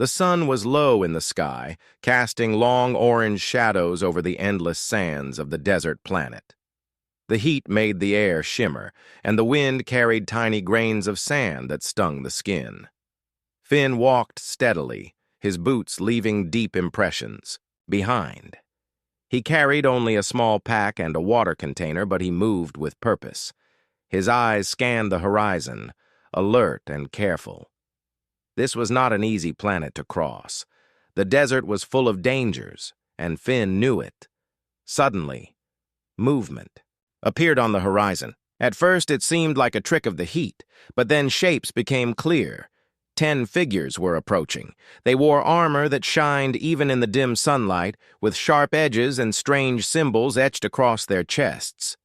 The sun was low in the sky, casting long orange shadows over the endless sands of the desert planet. The heat made the air shimmer, and the wind carried tiny grains of sand that stung the skin. Finn walked steadily, his boots leaving deep impressions behind. He carried only a small pack and a water container, but he moved with purpose. His eyes scanned the horizon, alert and careful. This was not an easy planet to cross. The desert was full of dangers, and Finn knew it. Suddenly, movement appeared on the horizon. At first it seemed like a trick of the heat, but then shapes became clear. 10 figures were approaching. They wore armor that shined even in the dim sunlight, with sharp edges and strange symbols etched across their chests.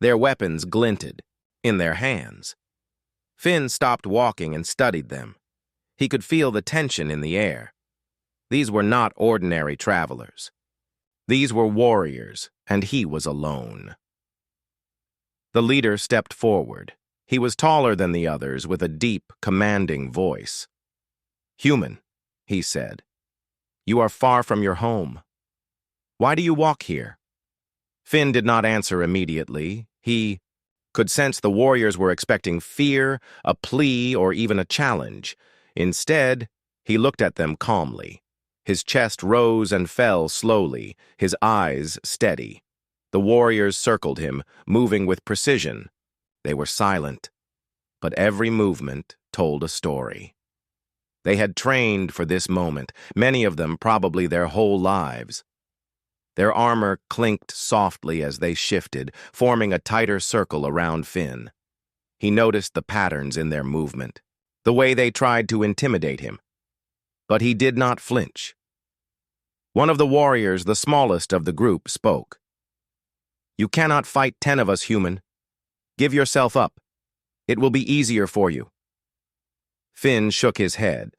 Their weapons glinted in their hands. Finn stopped walking and studied them. He could feel the tension in the air. These were not ordinary travelers. These were warriors, and he was alone. The leader stepped forward. He was taller than the others, with a deep, commanding voice. "Human," he said, "you are far from your home. Why do you walk here?" Finn did not answer immediately. He could sense the warriors were expecting fear, a plea, or even a challenge. Instead, he looked at them calmly. His chest rose and fell slowly, his eyes steady. The warriors circled him, moving with precision. They were silent, but every movement told a story. They had trained for this moment, many of them probably their whole lives. Their armor clinked softly as they shifted, forming a tighter circle around Finn. He noticed the patterns in their movement, the way they tried to intimidate him. But he did not flinch. One of the warriors, the smallest of the group, spoke. "You cannot fight 10 of us, human. Give yourself up. It will be easier for you." Finn shook his head.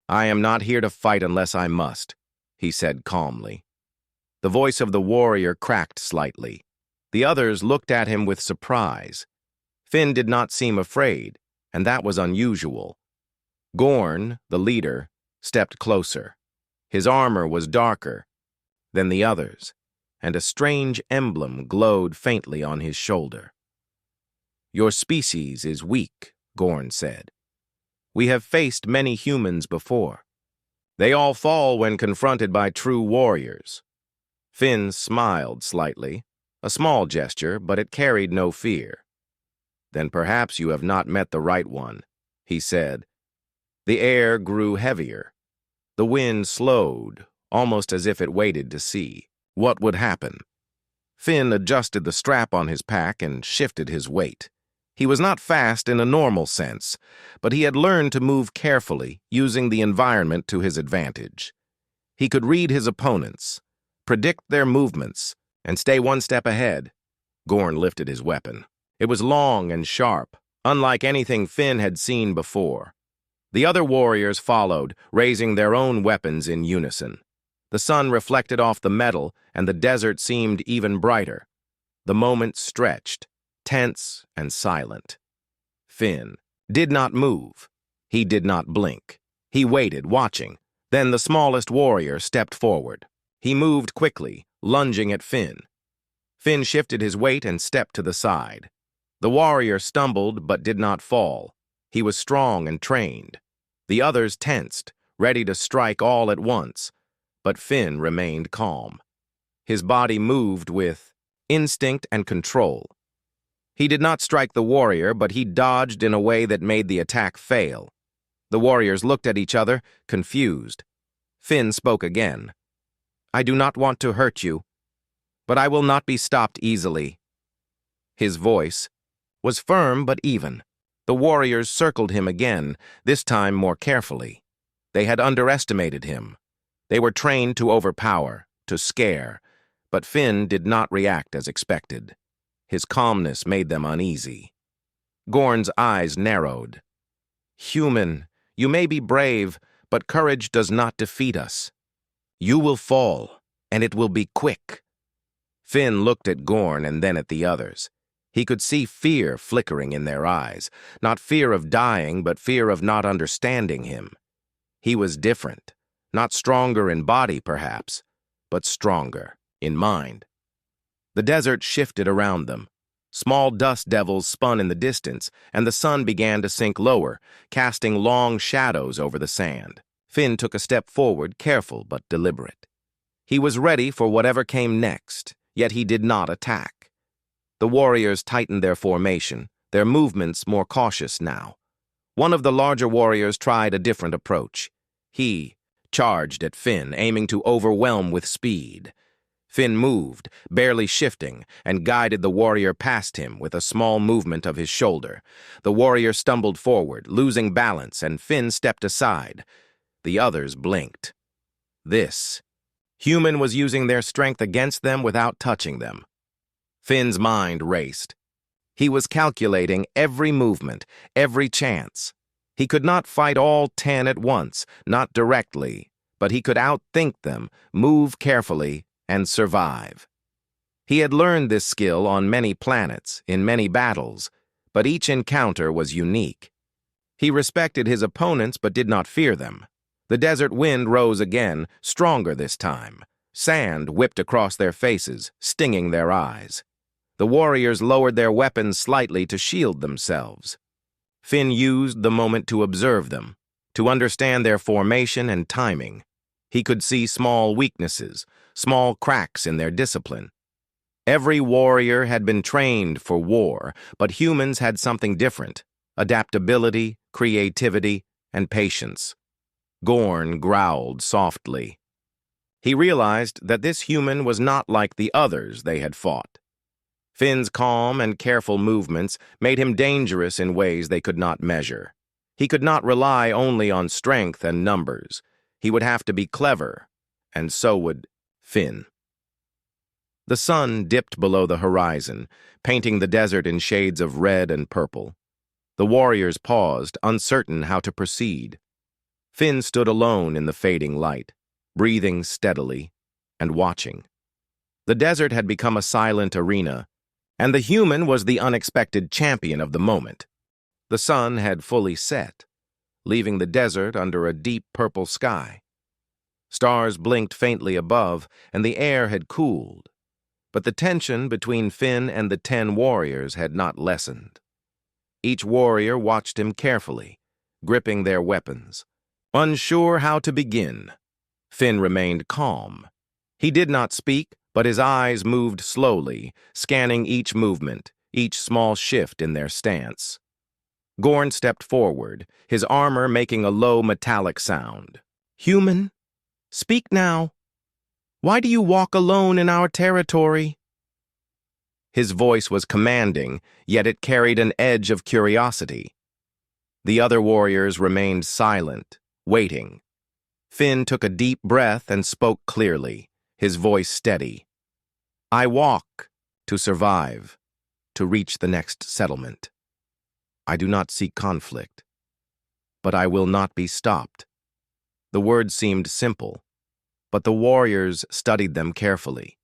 "I am not here to fight unless I must," he said calmly. The voice of the warrior cracked slightly. The others looked at him with surprise. Finn did not seem afraid, and that was unusual. Gorn, the leader, stepped closer. His armor was darker than the others, and a strange emblem glowed faintly on his shoulder. "Your species is weak," Gorn said. "We have faced many humans before. They all fall when confronted by true warriors." Finn smiled slightly, a small gesture, but it carried no fear. "Then perhaps you have not met the right one," he said. The air grew heavier. The wind slowed, almost as if it waited to see what would happen. Finn adjusted the strap on his pack and shifted his weight. He was not fast in a normal sense, but he had learned to move carefully, using the environment to his advantage. He could read his opponents, predict their movements, and stay one step ahead. Gorn lifted his weapon. It was long and sharp, unlike anything Finn had seen before. The other warriors followed, raising their own weapons in unison. The sun reflected off the metal, and the desert seemed even brighter. The moment stretched, tense and silent. Finn did not move. He did not blink. He waited, watching. Then the smallest warrior stepped forward. He moved quickly, lunging at Finn. Finn shifted his weight and stepped to the side. The warrior stumbled but did not fall. He was strong and trained. The others tensed, ready to strike all at once, but Finn remained calm. His body moved with instinct and control. He did not strike the warrior, but he dodged in a way that made the attack fail. The warriors looked at each other, confused. Finn spoke again. "I do not want to hurt you, but I will not be stopped easily." His voice was firm but even. The warriors circled him again, this time more carefully. They had underestimated him. They were trained to overpower, to scare, but Finn did not react as expected. His calmness made them uneasy. Gorn's eyes narrowed. "Human, you may be brave, but courage does not defeat us. You will fall, and it will be quick." Finn looked at Gorn and then at the others. He could see fear flickering in their eyes, not fear of dying, but fear of not understanding him. He was different, not stronger in body, perhaps, but stronger in mind. The desert shifted around them. Small dust devils spun in the distance, and the sun began to sink lower, casting long shadows over the sand. Finn took a step forward, careful but deliberate. He was ready for whatever came next, yet he did not attack. The warriors tightened their formation, their movements more cautious now. One of the larger warriors tried a different approach. He charged at Finn, aiming to overwhelm with speed. Finn moved, barely shifting, and guided the warrior past him with a small movement of his shoulder. The warrior stumbled forward, losing balance, and Finn stepped aside. The others blinked. This human was using their strength against them without touching them. Finn's mind raced. He was calculating every movement, every chance. He could not fight all 10 at once, not directly, but he could outthink them, move carefully, and survive. He had learned this skill on many planets, in many battles, but each encounter was unique. He respected his opponents but did not fear them. The desert wind rose again, stronger this time. Sand whipped across their faces, stinging their eyes. The warriors lowered their weapons slightly to shield themselves. Finn used the moment to observe them, to understand their formation and timing. He could see small weaknesses, small cracks in their discipline. Every warrior had been trained for war, but humans had something different: adaptability, creativity, and patience. Gorn growled softly. He realized that this human was not like the others they had fought. Finn's calm and careful movements made him dangerous in ways they could not measure. He could not rely only on strength and numbers. He would have to be clever, and so would Finn. The sun dipped below the horizon, painting the desert in shades of red and purple. The warriors paused, uncertain how to proceed. Finn stood alone in the fading light, breathing steadily and watching. The desert had become a silent arena, and the human was the unexpected champion of the moment. The sun had fully set, leaving the desert under a deep purple sky. Stars blinked faintly above, and the air had cooled. But the tension between Finn and the 10 warriors had not lessened. Each warrior watched him carefully, gripping their weapons. Unsure how to begin, Finn remained calm. He did not speak, but his eyes moved slowly, scanning each movement, each small shift in their stance. Gorn stepped forward, his armor making a low metallic sound. "Human, speak now. Why do you walk alone in our territory?" His voice was commanding, yet it carried an edge of curiosity. The other warriors remained silent, waiting. Finn took a deep breath and spoke clearly, his voice steady. "I walk to survive, to reach the next settlement. I do not seek conflict, but I will not be stopped." The words seemed simple, but the warriors studied them carefully.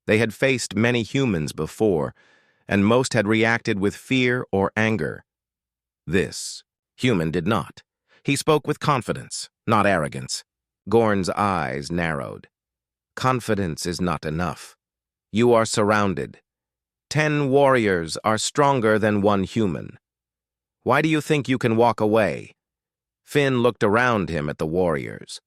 They had faced many humans before, and most had reacted with fear or anger. This human did not. He spoke with confidence, not arrogance. Gorn's eyes narrowed. "Confidence is not enough. You are surrounded. 10 warriors are stronger than 1 human. Why do you think you can walk away?" Finn looked around him at the warriors.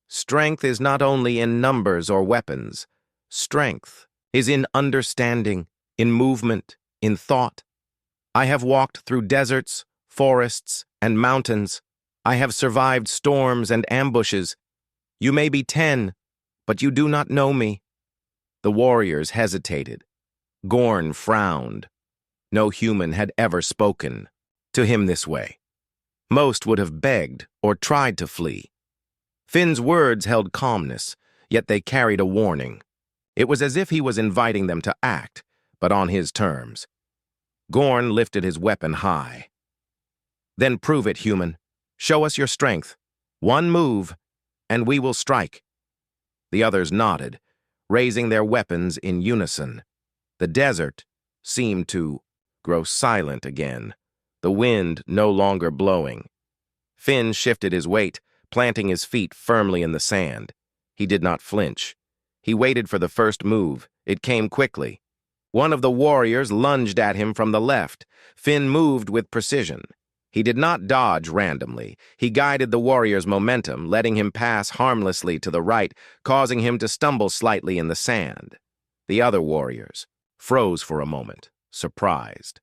"Strength is not only in numbers or weapons. Strength is in understanding, in movement, in thought. I have walked through deserts, forests, and mountains. I have survived storms and ambushes. You may be 10, but you do not know me." The warriors hesitated. Gorn frowned. No human had ever spoken to him this way. Most would have begged or tried to flee. Finn's words held calmness, yet they carried a warning. It was as if he was inviting them to act, but on his terms. Gorn lifted his weapon high. "Then prove it, human. Show us your strength. 1 move, and we will strike." The others nodded, raising their weapons in unison. The desert seemed to grow silent again, the wind no longer blowing. Finn shifted his weight, planting his feet firmly in the sand. He did not flinch. He waited for the first move. It came quickly. One of the warriors lunged at him from the left. Finn moved with precision. He did not dodge randomly. He guided the warrior's momentum, letting him pass harmlessly to the right, causing him to stumble slightly in the sand. The other warriors froze for a moment, surprised.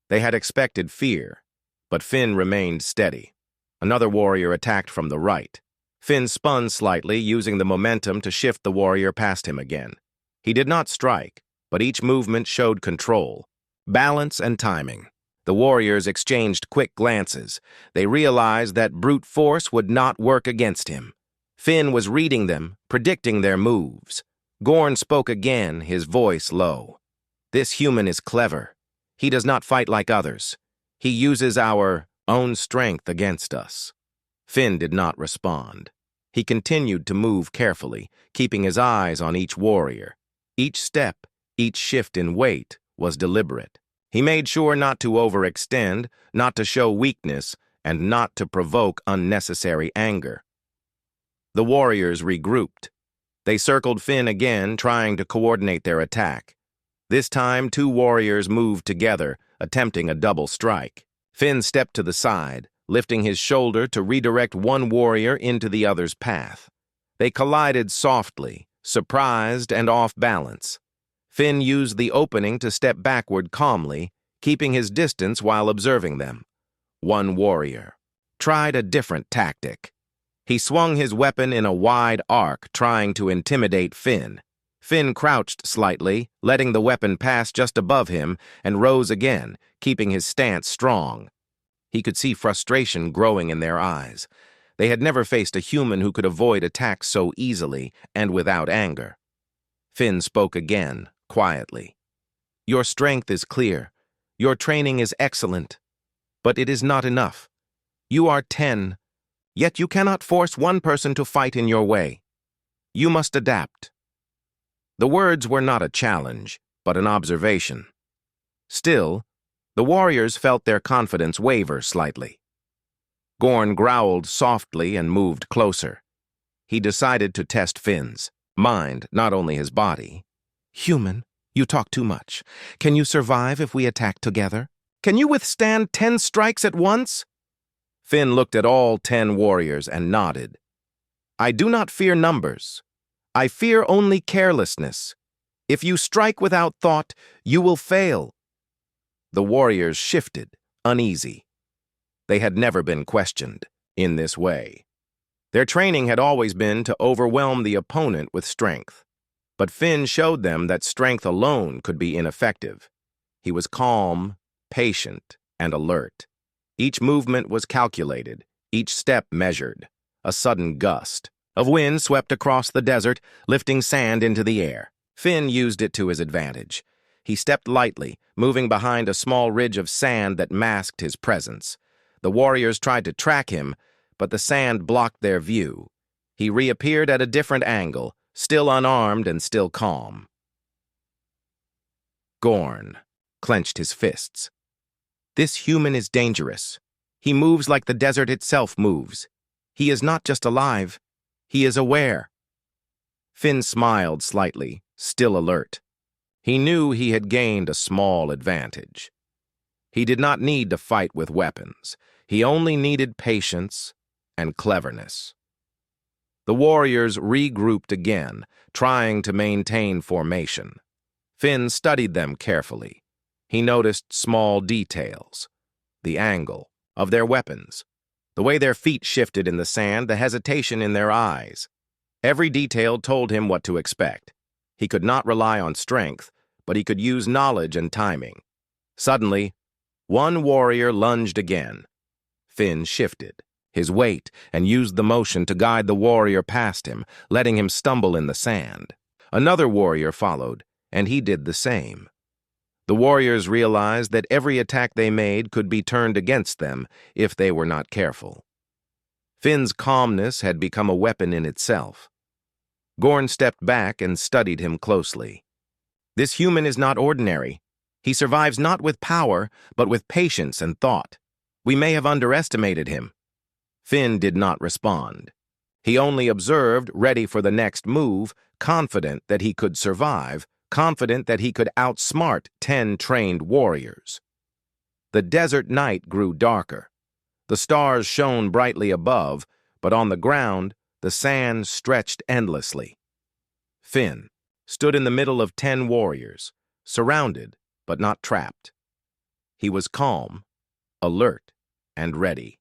They had expected fear, but Finn remained steady. Another warrior attacked from the right. Finn spun slightly, using the momentum to shift the warrior past him again. He did not strike, but each movement showed control, balance, and timing. The warriors exchanged quick glances. They realized that brute force would not work against him. Finn was reading them, predicting their moves. Gorn spoke again, his voice low. "This human is clever. He does not fight like others. He uses our own strength against us." Finn did not respond. He continued to move carefully, keeping his eyes on each warrior. Each step, each shift in weight, was deliberate. He made sure not to overextend, not to show weakness, and not to provoke unnecessary anger. The warriors regrouped. They circled Finn again, trying to coordinate their attack. This time, two warriors moved together, attempting a double strike. Finn stepped to the side, lifting his shoulder to redirect one warrior into the other's path. They collided softly, surprised and off balance. Finn used the opening to step backward calmly, keeping his distance while observing them. One warrior tried a different tactic. He swung his weapon in a wide arc, trying to intimidate Finn. Finn crouched slightly, letting the weapon pass just above him, and rose again, keeping his stance strong. He could see frustration growing in their eyes. They had never faced a human who could avoid attacks so easily and without anger. Finn spoke again, quietly. "Your strength is clear. Your training is excellent. But it is not enough. You are 10, yet you cannot force one person to fight in your way. You must adapt." The words were not a challenge, but an observation. Still, the warriors felt their confidence waver slightly. Gorn growled softly and moved closer. He decided to test Finn's mind, not only his body. "Human, you talk too much. Can you survive if we attack together? Can you withstand 10 strikes at once?" Finn looked at all 10 warriors and nodded. "I do not fear numbers. I fear only carelessness. If you strike without thought, you will fail." The warriors shifted, uneasy. They had never been questioned in this way. Their training had always been to overwhelm the opponent with strength. But Finn showed them that strength alone could be ineffective. He was calm, patient, and alert. Each movement was calculated, each step measured. A sudden gust of wind swept across the desert, lifting sand into the air. Finn used it to his advantage. He stepped lightly, moving behind a small ridge of sand that masked his presence. The warriors tried to track him, but the sand blocked their view. He reappeared at a different angle, still unarmed and still calm. Gorn clenched his fists. "This human is dangerous. He moves like the desert itself moves. He is not just alive, he is aware." Finn smiled slightly, still alert. He knew he had gained a small advantage. He did not need to fight with weapons. He only needed patience and cleverness. The warriors regrouped again, trying to maintain formation. Finn studied them carefully. He noticed small details: the angle of their weapons, the way their feet shifted in the sand, the hesitation in their eyes. Every detail told him what to expect. He could not rely on strength, but he could use knowledge and timing. Suddenly, one warrior lunged again. Finn shifted his weight and used the motion to guide the warrior past him, letting him stumble in the sand. Another warrior followed, and he did the same. The warriors realized that every attack they made could be turned against them if they were not careful. Finn's calmness had become a weapon in itself. Gorn stepped back and studied him closely. "This human is not ordinary. He survives not with power, but with patience and thought. We may have underestimated him." Finn did not respond. He only observed, ready for the next move, confident that he could survive, confident that he could outsmart 10 trained warriors. The desert night grew darker. The stars shone brightly above, but on the ground, the sand stretched endlessly. Finn stood in the middle of 10 warriors, surrounded but not trapped. He was calm, alert, and ready.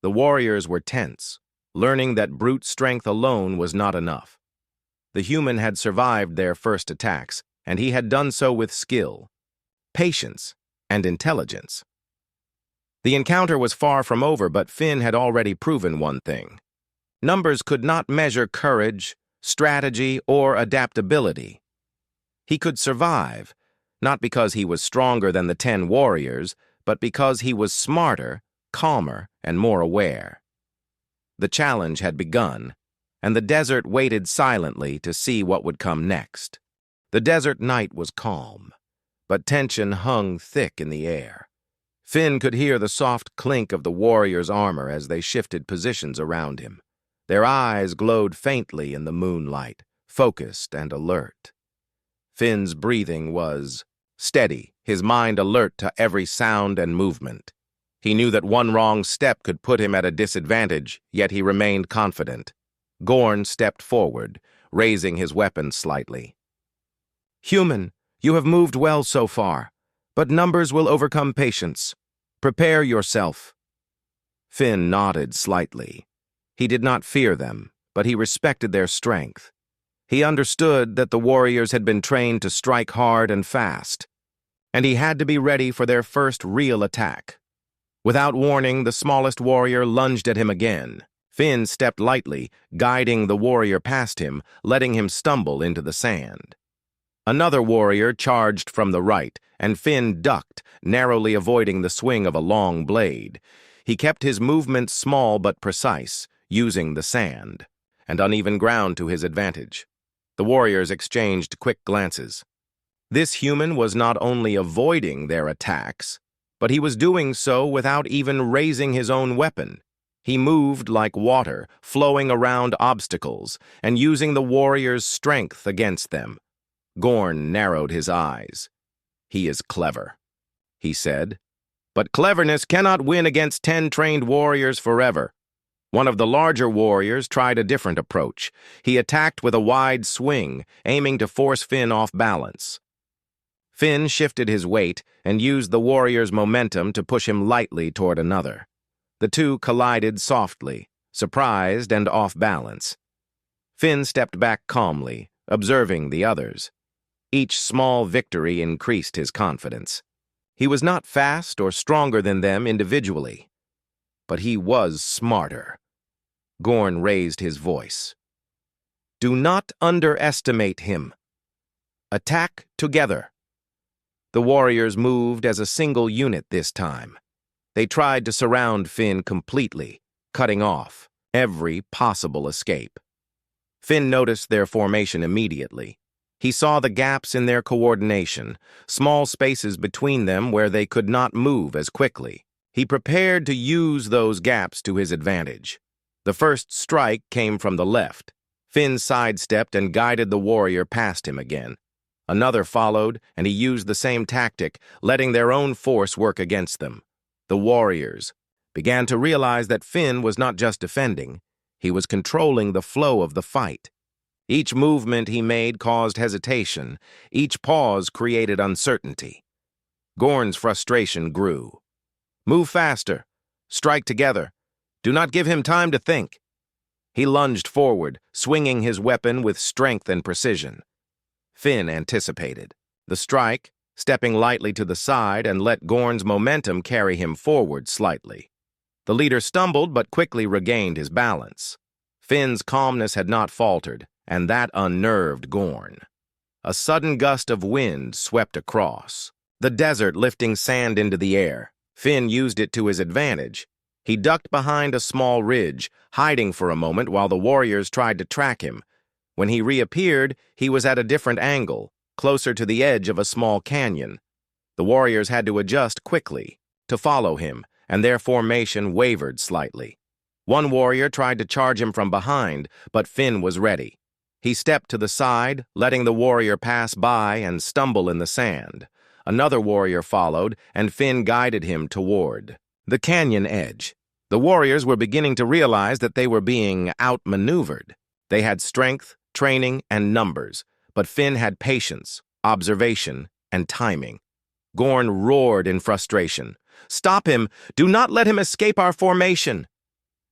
The warriors were tense, learning that brute strength alone was not enough. The human had survived their first attacks, and he had done so with skill, patience, and intelligence. The encounter was far from over, but Finn had already proven one thing. Numbers could not measure courage, strategy, or adaptability. He could survive, not because he was stronger than the 10 warriors, but because he was smarter, calmer, and more aware. The challenge had begun, and the desert waited silently to see what would come next. The desert night was calm, but tension hung thick in the air. Finn could hear the soft clink of the warriors' armor as they shifted positions around him. Their eyes glowed faintly in the moonlight, focused and alert. Finn's breathing was steady, his mind alert to every sound and movement. He knew that one wrong step could put him at a disadvantage, yet he remained confident. Gorn stepped forward, raising his weapon slightly. "Human, you have moved well so far, but numbers will overcome patience. Prepare yourself." Finn nodded slightly. He did not fear them, but he respected their strength. He understood that the warriors had been trained to strike hard and fast, and he had to be ready for their first real attack. Without warning, the smallest warrior lunged at him again. Finn stepped lightly, guiding the warrior past him, letting him stumble into the sand. Another warrior charged from the right, and Finn ducked, narrowly avoiding the swing of a long blade. He kept his movements small but precise, using the sand and uneven ground to his advantage. The warriors exchanged quick glances. This human was not only avoiding their attacks, but he was doing so without even raising his own weapon. He moved like water, flowing around obstacles and using the warriors' strength against them. Gorn narrowed his eyes. "He is clever," he said. "But cleverness cannot win against 10 trained warriors forever." One of the larger warriors tried a different approach. He attacked with a wide swing, aiming to force Finn off balance. Finn shifted his weight and used the warrior's momentum to push him lightly toward another. The two collided softly, surprised and off balance. Finn stepped back calmly, observing the others. Each small victory increased his confidence. He was not fast or stronger than them individually, but he was smarter. Gorn raised his voice. "Do not underestimate him. Attack together." The warriors moved as a single unit this time. They tried to surround Finn completely, cutting off every possible escape. Finn noticed their formation immediately. He saw the gaps in their coordination, small spaces between them where they could not move as quickly. He prepared to use those gaps to his advantage. The first strike came from the left. Finn sidestepped and guided the warrior past him again. Another followed, and he used the same tactic, letting their own force work against them. The warriors began to realize that Finn was not just defending, he was controlling the flow of the fight. Each movement he made caused hesitation. Each pause created uncertainty. Gorn's frustration grew. "Move faster. Strike together. Do not give him time to think." He lunged forward, swinging his weapon with strength and precision. Finn anticipated the strike, stepping lightly to the side and let Gorn's momentum carry him forward slightly. The leader stumbled but quickly regained his balance. Finn's calmness had not faltered, and that unnerved Gorn. A sudden gust of wind swept across, the desert lifting sand into the air. Finn used it to his advantage. He ducked behind a small ridge, hiding for a moment while the warriors tried to track him. When he reappeared, he was at a different angle, closer to the edge of a small canyon. The warriors had to adjust quickly to follow him, and their formation wavered slightly. One warrior tried to charge him from behind, but Finn was ready. He stepped to the side, letting the warrior pass by and stumble in the sand. Another warrior followed, and Finn guided him toward the canyon edge. The warriors were beginning to realize that they were being outmaneuvered. They had strength, training, and numbers, but Finn had patience, observation, and timing. Gorn roared in frustration. "Stop him! Do not let him escape our formation!"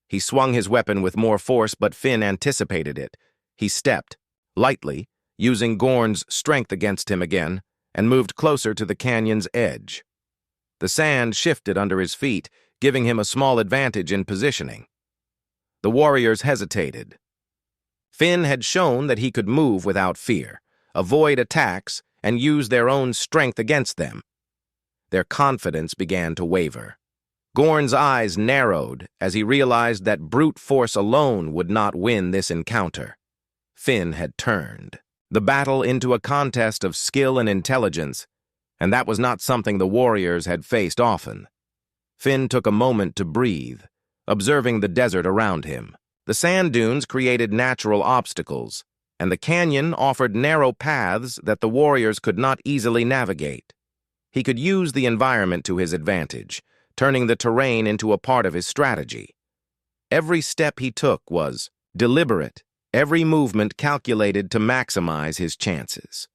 He swung his weapon with more force, but Finn anticipated it. He stepped, lightly, using Gorn's strength against him again, and moved closer to the canyon's edge. The sand shifted under his feet, giving him a small advantage in positioning. The warriors hesitated. Finn had shown that he could move without fear, avoid attacks, and use their own strength against them. Their confidence began to waver. Gorn's eyes narrowed as he realized that brute force alone would not win this encounter. Finn had turned the battle into a contest of skill and intelligence, and that was not something the warriors had faced often. Finn took a moment to breathe, observing the desert around him. The sand dunes created natural obstacles, and the canyon offered narrow paths that the warriors could not easily navigate. He could use the environment to his advantage, turning the terrain into a part of his strategy. Every step he took was deliberate, every movement calculated to maximize his chances.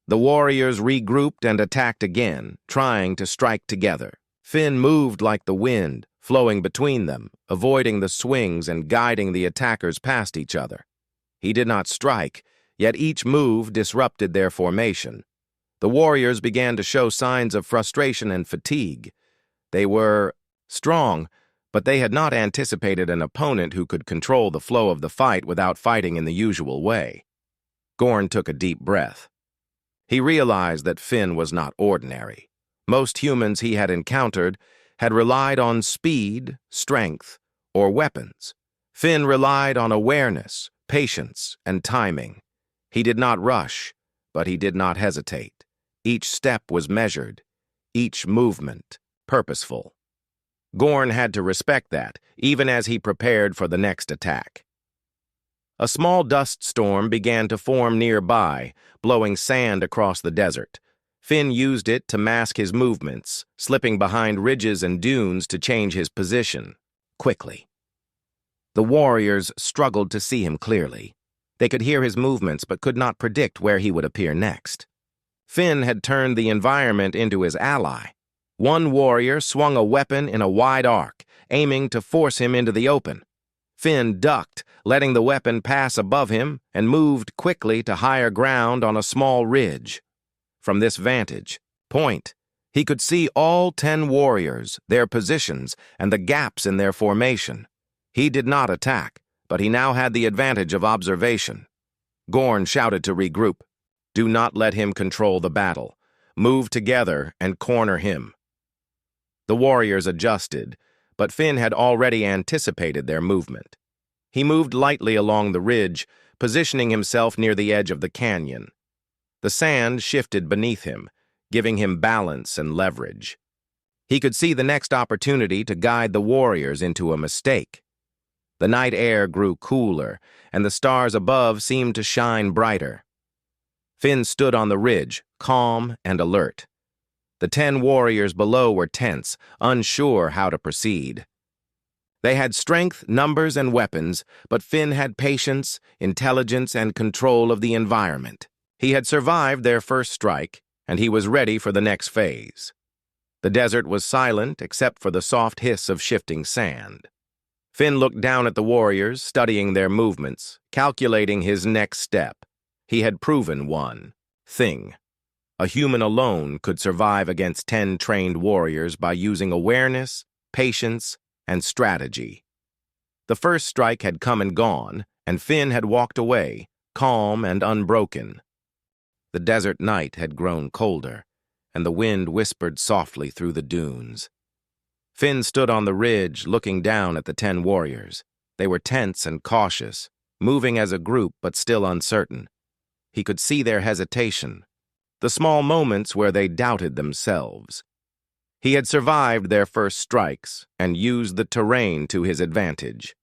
The warriors regrouped and attacked again, trying to strike together. Finn moved like the wind, flowing between them, avoiding the swings and guiding the attackers past each other. He did not strike, yet each move disrupted their formation. The warriors began to show signs of frustration and fatigue. They were strong, but they had not anticipated an opponent who could control the flow of the fight without fighting in the usual way. Gorn took a deep breath. He realized that Finn was not ordinary. Most humans he had encountered had relied on speed, strength, or weapons. Finn relied on awareness, patience, and timing. He did not rush, but he did not hesitate. Each step was measured, each movement purposeful. Gorn had to respect that, even as he prepared for the next attack. A small dust storm began to form nearby, blowing sand across the desert. Finn used it to mask his movements, slipping behind ridges and dunes to change his position quickly. The warriors struggled to see him clearly. They could hear his movements but could not predict where he would appear next. Finn had turned the environment into his ally. One warrior swung a weapon in a wide arc, aiming to force him into the open. Finn ducked, letting the weapon pass above him, and moved quickly to higher ground on a small ridge. From this vantage point, he could see all 10 warriors, their positions, and the gaps in their formation. He did not attack, but he now had the advantage of observation. Gorn shouted to regroup. Do not let him control the battle. Move together and corner him. The warriors adjusted, but Finn had already anticipated their movement. He moved lightly along the ridge, positioning himself near the edge of the canyon. The sand shifted beneath him, giving him balance and leverage. He could see the next opportunity to guide the warriors into a mistake. The night air grew cooler, and the stars above seemed to shine brighter. Finn stood on the ridge, calm and alert. The 10 warriors below were tense, unsure how to proceed. They had strength, numbers, and weapons, but Finn had patience, intelligence, and control of the environment. He had survived their first strike, and he was ready for the next phase. The desert was silent except for the soft hiss of shifting sand. Finn looked down at the warriors, studying their movements, calculating his next step. He had proven one thing. A human alone could survive against 10 trained warriors by using awareness, patience, and strategy. The first strike had come and gone, and Finn had walked away, calm and unbroken. The desert night had grown colder, and the wind whispered softly through the dunes. Finn stood on the ridge, looking down at the 10 warriors. They were tense and cautious, moving as a group but still uncertain. He could see their hesitation, the small moments where they doubted themselves. He had survived their first strikes and used the terrain to his advantage.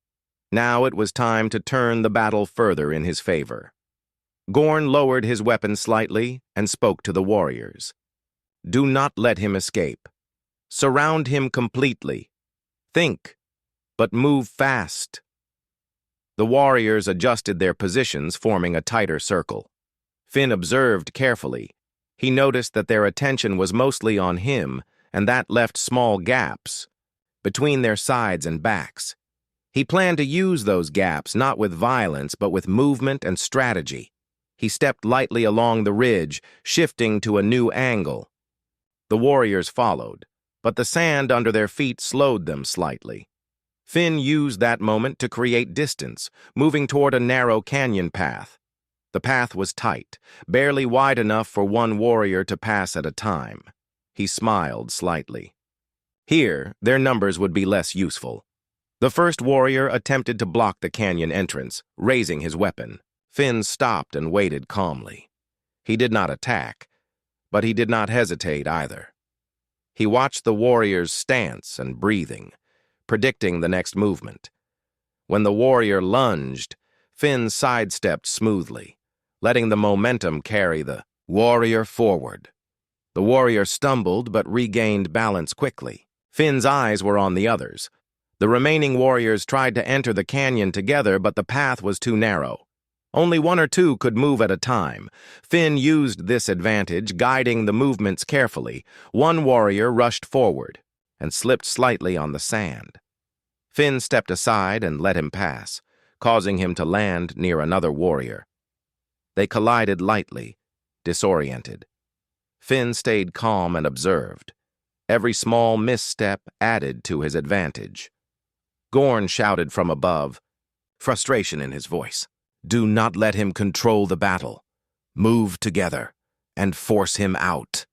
Now it was time to turn the battle further in his favor. Gorn lowered his weapon slightly and spoke to the warriors. Do not let him escape. Surround him completely. Think, but move fast. The warriors adjusted their positions, forming a tighter circle. Finn observed carefully. He noticed that their attention was mostly on him, and that left small gaps between their sides and backs. He planned to use those gaps not with violence, but with movement and strategy. He stepped lightly along the ridge, shifting to a new angle. The warriors followed, but the sand under their feet slowed them slightly. Finn used that moment to create distance, moving toward a narrow canyon path. The path was tight, barely wide enough for one warrior to pass at a time. He smiled slightly. Here, their numbers would be less useful. The first warrior attempted to block the canyon entrance, raising his weapon. Finn stopped and waited calmly. He did not attack, but he did not hesitate either. He watched the warrior's stance and breathing, predicting the next movement. When the warrior lunged, Finn sidestepped smoothly, letting the momentum carry the warrior forward. The warrior stumbled but regained balance quickly. Finn's eyes were on the others. The remaining warriors tried to enter the canyon together, but the path was too narrow. Only one or two could move at a time. Finn used this advantage, guiding the movements carefully. One warrior rushed forward and slipped slightly on the sand. Finn stepped aside and let him pass, causing him to land near another warrior. They collided lightly, disoriented. Finn stayed calm and observed. Every small misstep added to his advantage. Gorn shouted from above, frustration in his voice. Do not let him control the battle. Move together and force him out.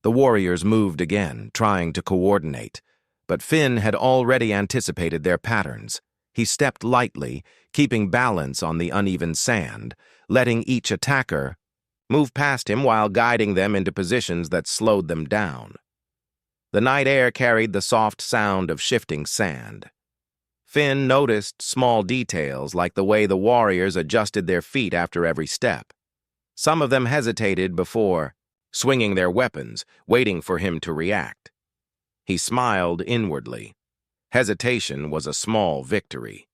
The warriors moved again, trying to coordinate, but Finn had already anticipated their patterns. He stepped lightly, keeping balance on the uneven sand, letting each attacker move past him while guiding them into positions that slowed them down. The night air carried the soft sound of shifting sand. Finn noticed small details like the way the warriors adjusted their feet after every step. Some of them hesitated before swinging their weapons, waiting for him to react. He smiled inwardly. Hesitation was a small victory.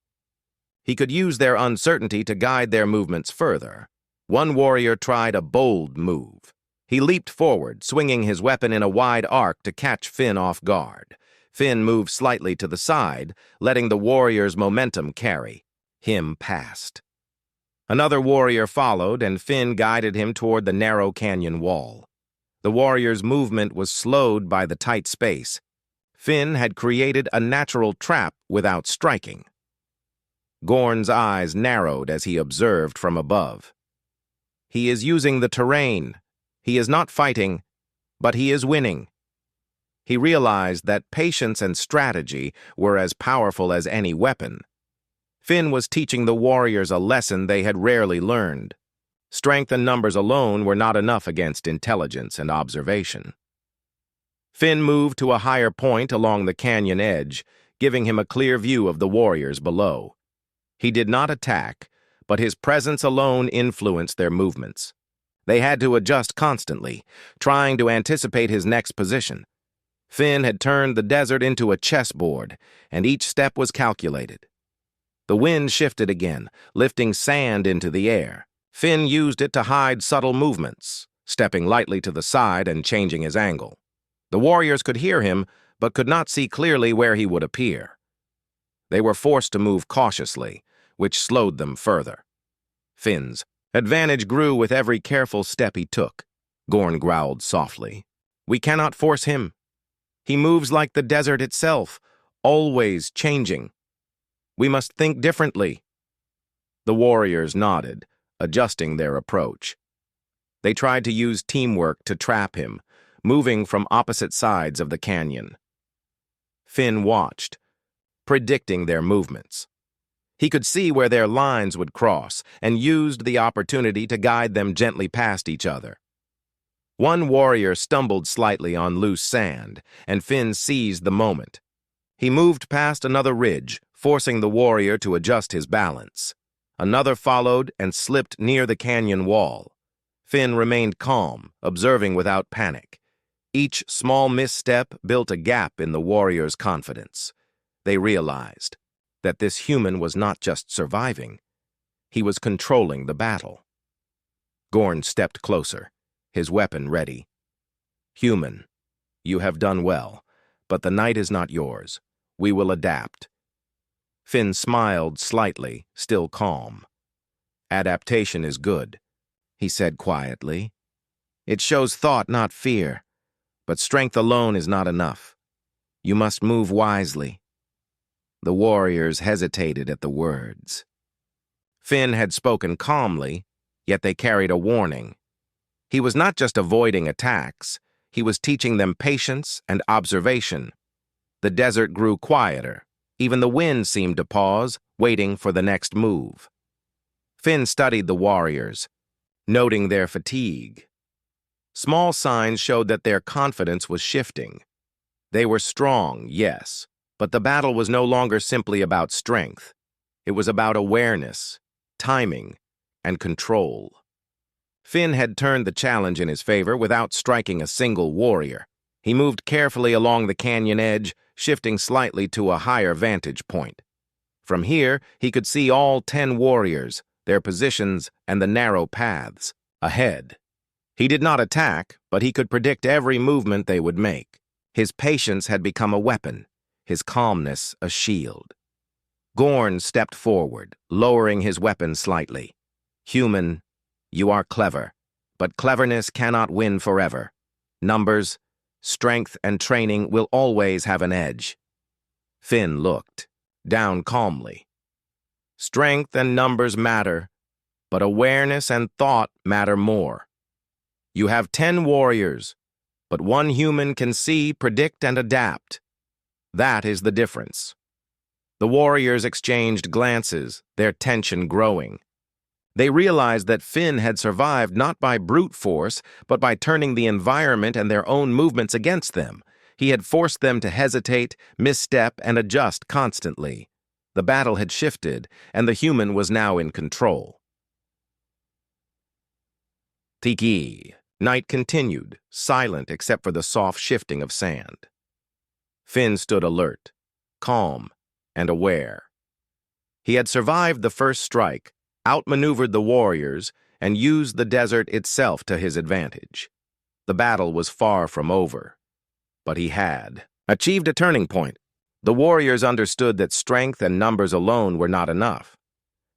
He could use their uncertainty to guide their movements further. One warrior tried a bold move. He leaped forward, swinging his weapon in a wide arc to catch Finn off guard. Finn moved slightly to the side, letting the warrior's momentum carry him past. Another warrior followed, and Finn guided him toward the narrow canyon wall. The warrior's movement was slowed by the tight space. Finn had created a natural trap without striking. Gorn's eyes narrowed as he observed from above. He is using the terrain. He is not fighting, but he is winning. He realized that patience and strategy were as powerful as any weapon. Finn was teaching the warriors a lesson they had rarely learned. Strength and numbers alone were not enough against intelligence and observation. Finn moved to a higher point along the canyon edge, giving him a clear view of the warriors below. He did not attack, but his presence alone influenced their movements. They had to adjust constantly, trying to anticipate his next position. Finn had turned the desert into a chessboard, and each step was calculated. The wind shifted again, lifting sand into the air. Finn used it to hide subtle movements, stepping lightly to the side and changing his angle. The warriors could hear him, but could not see clearly where he would appear. They were forced to move cautiously, which slowed them further. Finn's advantage grew with every careful step he took. Gorn growled softly. We cannot force him. He moves like the desert itself, always changing. We must think differently. The warriors nodded, adjusting their approach. They tried to use teamwork to trap him, moving from opposite sides of the canyon. Finn watched, predicting their movements. He could see where their lines would cross and used the opportunity to guide them gently past each other. One warrior stumbled slightly on loose sand, and Finn seized the moment. He moved past another ridge, forcing the warrior to adjust his balance. Another followed and slipped near the canyon wall. Finn remained calm, observing without panic. Each small misstep built a gap in the warrior's confidence. They realized that this human was not just surviving, he was controlling the battle. Gorn stepped closer, his weapon ready. "Human, you have done well, but the night is not yours. We will adapt." Finn smiled slightly, still calm. "Adaptation is good," he said quietly. "It shows thought, not fear. But strength alone is not enough. You must move wisely." The warriors hesitated at the words. Finn had spoken calmly, yet they carried a warning. He was not just avoiding attacks, he was teaching them patience and observation. The desert grew quieter. Even the wind seemed to pause, waiting for the next move. Finn studied the warriors, noting their fatigue. Small signs showed that their confidence was shifting. They were strong, yes, but the battle was no longer simply about strength. It was about awareness, timing, and control. Finn had turned the challenge in his favor without striking a single warrior. He moved carefully along the canyon edge, shifting slightly to a higher vantage point. From here, he could see all 10 warriors, their positions, and the narrow paths ahead. He did not attack, but he could predict every movement they would make. His patience had become a weapon, his calmness a shield. Gorn stepped forward, lowering his weapon slightly. "Human, you are clever, but cleverness cannot win forever. Numbers, strength, and training will always have an edge." Finn looked, down calmly. "Strength and numbers matter, but awareness and thought matter more. You have 10 warriors, but one human can see, predict, and adapt. That is the difference." The warriors exchanged glances, their tension growing. They realized that Finn had survived not by brute force, but by turning the environment and their own movements against them. He had forced them to hesitate, misstep, and adjust constantly. The battle had shifted, and the human was now in control. Tiki. Night continued, silent except for the soft shifting of sand. Finn stood alert, calm, and aware. He had survived the first strike, outmaneuvered the warriors, and used the desert itself to his advantage. The battle was far from over, but he had achieved a turning point. The warriors understood that strength and numbers alone were not enough.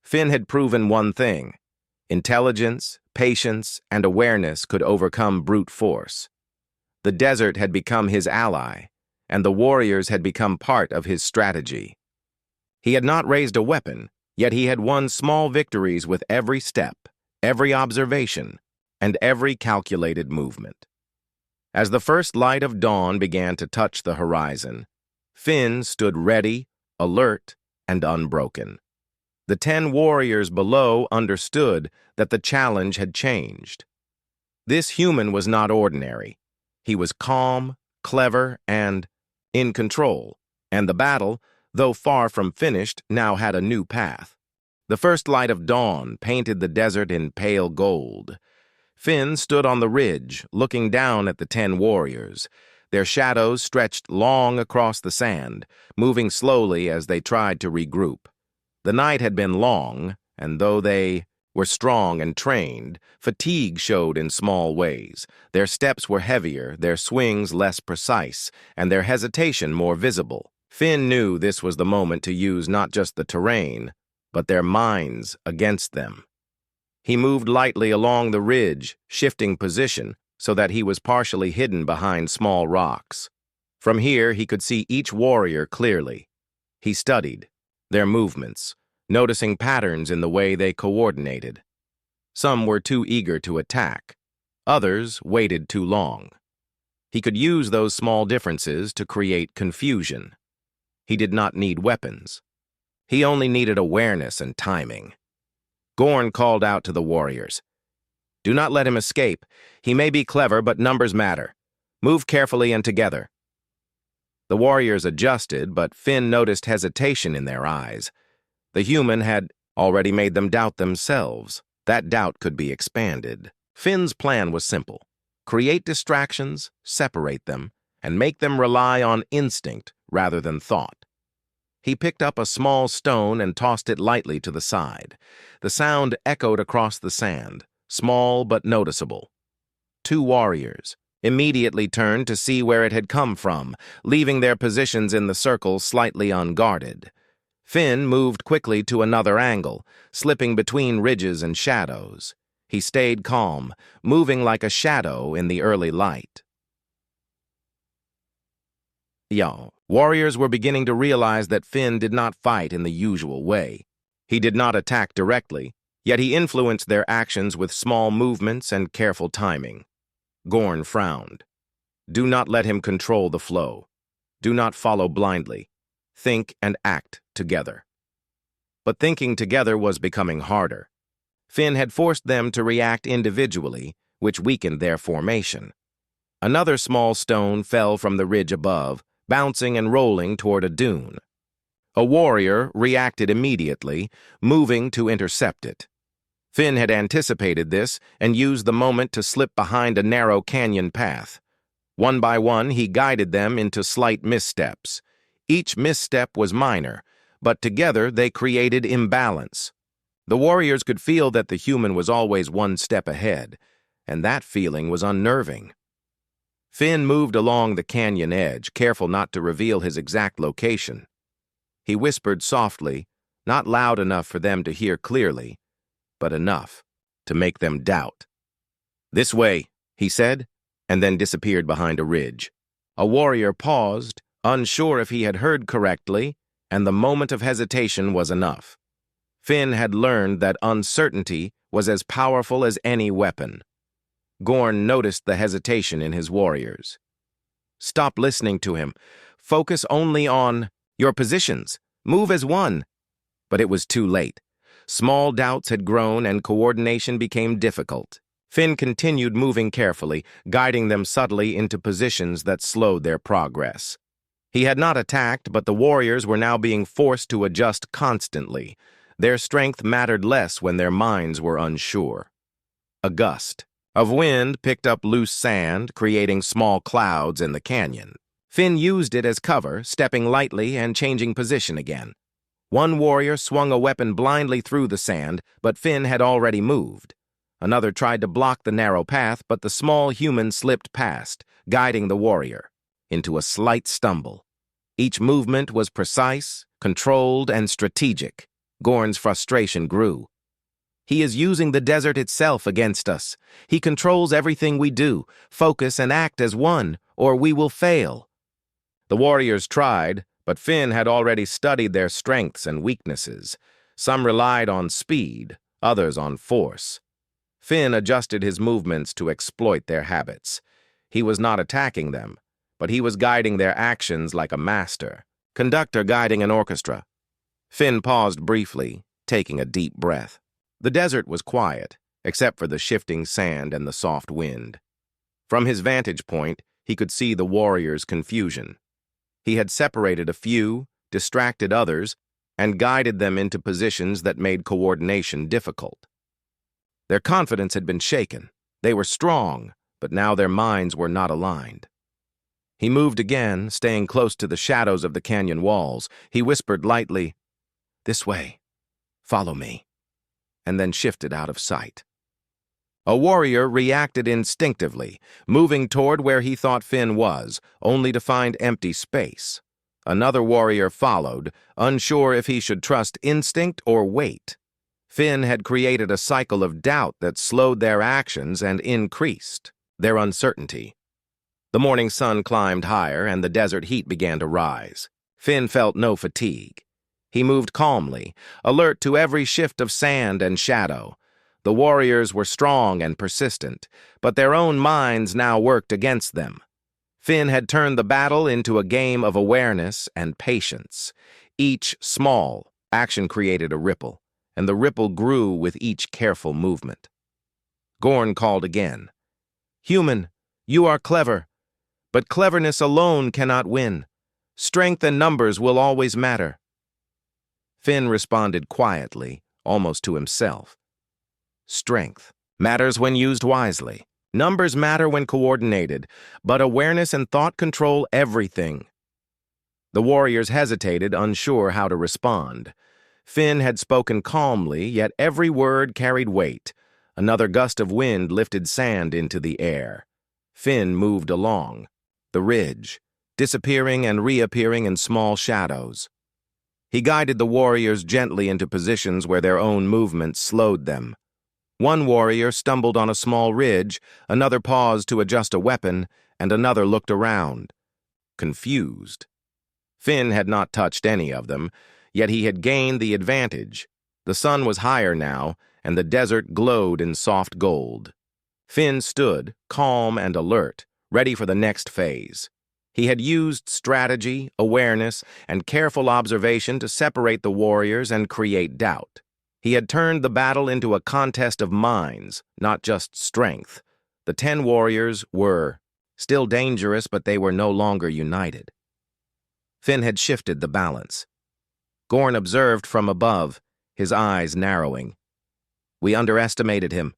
Finn had proven one thing: intelligence, patience, and awareness could overcome brute force. The desert had become his ally, and the warriors had become part of his strategy. He had not raised a weapon, yet he had won small victories with every step, every observation, and every calculated movement. As the first light of dawn began to touch the horizon, Finn stood ready, alert, and unbroken. The 10 warriors below understood that the challenge had changed. This human was not ordinary. He was calm, clever, and in control, and the battle, though far from finished, now had a new path. The first light of dawn painted the desert in pale gold. Finn stood on the ridge, looking down at the 10 warriors. Their shadows stretched long across the sand, moving slowly as they tried to regroup. The night had been long, and though they were strong and trained, fatigue showed in small ways. Their steps were heavier, their swings less precise, and their hesitation more visible. Finn knew this was the moment to use not just the terrain, but their minds against them. He moved lightly along the ridge, shifting position so that he was partially hidden behind small rocks. From here, he could see each warrior clearly. He studied their movements, noticing patterns in the way they coordinated. Some were too eager to attack. Others waited too long. He could use those small differences to create confusion. He did not need weapons. He only needed awareness and timing. Gorn called out to the warriors. "Do not let him escape. He may be clever, but numbers matter. Move carefully and together." The warriors adjusted, but Finn noticed hesitation in their eyes. The human had already made them doubt themselves. That doubt could be expanded. Finn's plan was simple. Create distractions, separate them, and make them rely on instinct rather than thought. He picked up a small stone and tossed it lightly to the side. The sound echoed across the sand, small but noticeable. Two warriors immediately turned to see where it had come from, leaving their positions in the circle slightly unguarded. Finn moved quickly to another angle, slipping between ridges and shadows. He stayed calm, moving like a shadow in the early light. Warriors were beginning to realize that Finn did not fight in the usual way. He did not attack directly, yet he influenced their actions with small movements and careful timing. Gorn frowned. Do not let him control the flow. Do not follow blindly. Think and act together. But thinking together was becoming harder. Finn had forced them to react individually, which weakened their formation. Another small stone fell from the ridge above, bouncing and rolling toward a dune. A warrior reacted immediately, moving to intercept it. Finn had anticipated this and used the moment to slip behind a narrow canyon path. One by one, he guided them into slight missteps. Each misstep was minor, but together they created imbalance. The warriors could feel that the human was always one step ahead, and that feeling was unnerving. Finn moved along the canyon edge, careful not to reveal his exact location. He whispered softly, not loud enough for them to hear clearly, but enough to make them doubt. "This way," he said, and then disappeared behind a ridge. A warrior paused, unsure if he had heard correctly, and the moment of hesitation was enough. Finn had learned that uncertainty was as powerful as any weapon. Gorn noticed the hesitation in his warriors. "Stop listening to him. Focus only on your positions. Move as one." But it was too late. Small doubts had grown and coordination became difficult. Finn continued moving carefully, guiding them subtly into positions that slowed their progress. He had not attacked, but the warriors were now being forced to adjust constantly. Their strength mattered less when their minds were unsure. A gust of wind picked up loose sand, creating small clouds in the canyon. Finn used it as cover, stepping lightly and changing position again. One warrior swung a weapon blindly through the sand, but Finn had already moved. Another tried to block the narrow path, but the small human slipped past, guiding the warrior into a slight stumble. Each movement was precise, controlled, and strategic. Gorn's frustration grew. "He is using the desert itself against us. He controls everything we do. Focus and act as one, or we will fail." The warriors tried, but Finn had already studied their strengths and weaknesses. Some relied on speed, others on force. Finn adjusted his movements to exploit their habits. He was not attacking them, but he was guiding their actions like a master, conductor guiding an orchestra. Finn paused briefly, taking a deep breath. The desert was quiet, except for the shifting sand and the soft wind. From his vantage point, he could see the warriors' confusion. He had separated a few, distracted others, and guided them into positions that made coordination difficult. Their confidence had been shaken. They were strong, but now their minds were not aligned. He moved again, staying close to the shadows of the canyon walls. He whispered lightly, "This way. Follow me," and then shifted out of sight. A warrior reacted instinctively, moving toward where he thought Finn was, only to find empty space. Another warrior followed, unsure if he should trust instinct or wait. Finn had created a cycle of doubt that slowed their actions and increased their uncertainty. The morning sun climbed higher and the desert heat began to rise. Finn felt no fatigue. He moved calmly, alert to every shift of sand and shadow. The warriors were strong and persistent, but their own minds now worked against them. Finn had turned the battle into a game of awareness and patience. Each small action created a ripple, and the ripple grew with each careful movement. Gorn called again. "Human, you are clever, but cleverness alone cannot win. Strength and numbers will always matter. Finn responded quietly, almost to himself. Strength matters when used wisely. Numbers matter when coordinated, but awareness and thought control everything. The warriors hesitated, unsure how to respond. Finn had spoken calmly, yet every word carried weight. Another gust of wind lifted sand into the air. Finn moved along the ridge, disappearing and reappearing in small shadows. He guided the warriors gently into positions where their own movement slowed them. One warrior stumbled on a small ridge, another paused to adjust a weapon, and another looked around, confused. Finn had not touched any of them, yet he had gained the advantage. The sun was higher now, and the desert glowed in soft gold. Finn stood, calm and alert, ready for the next phase. He had used strategy, awareness, and careful observation to separate the warriors and create doubt. He had turned the battle into a contest of minds, not just strength. The 10 warriors were still dangerous, but they were no longer united. Finn had shifted the balance. Gorn observed from above, his eyes narrowing. We underestimated him.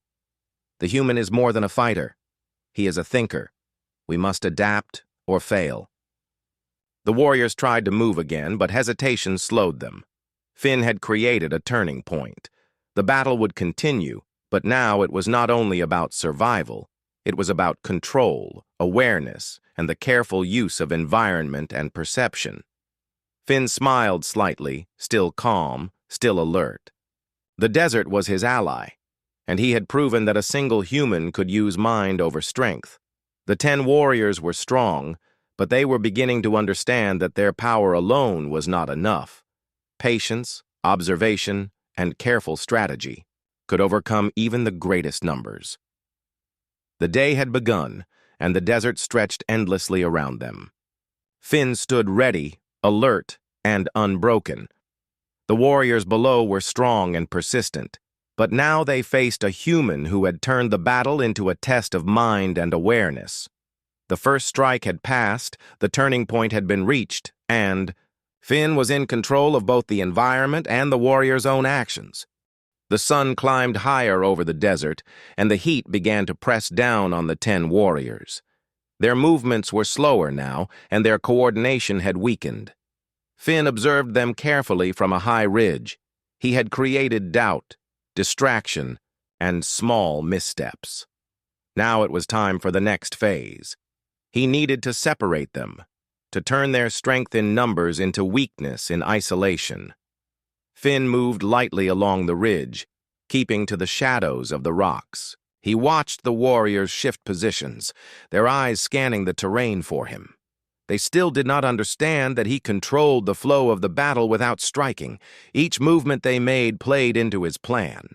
The human is more than a fighter. He is a thinker. We must adapt or fail. The warriors tried to move again, but hesitation slowed them. Finn had created a turning point. The battle would continue, but now it was not only about survival. It was about control, awareness, and the careful use of environment and perception. Finn smiled slightly, still calm, still alert. The desert was his ally, and he had proven that a single human could use mind over strength. The 10 warriors were strong, but they were beginning to understand that their power alone was not enough. Patience, observation, and careful strategy could overcome even the greatest numbers. The day had begun, and the desert stretched endlessly around them. Finn stood ready, alert, and unbroken. The warriors below were strong and persistent, but now they faced a human who had turned the battle into a test of mind and awareness. The first strike had passed, the turning point had been reached, and Finn was in control of both the environment and the warriors' own actions. The sun climbed higher over the desert, and the heat began to press down on the 10 warriors. Their movements were slower now, and their coordination had weakened. Finn observed them carefully from a high ridge. He had created doubt, distraction, and small missteps. Now it was time for the next phase. He needed to separate them, to turn their strength in numbers into weakness in isolation. Finn moved lightly along the ridge, keeping to the shadows of the rocks. He watched the warriors shift positions, their eyes scanning the terrain for him. They still did not understand that he controlled the flow of the battle without striking. Each movement they made played into his plan.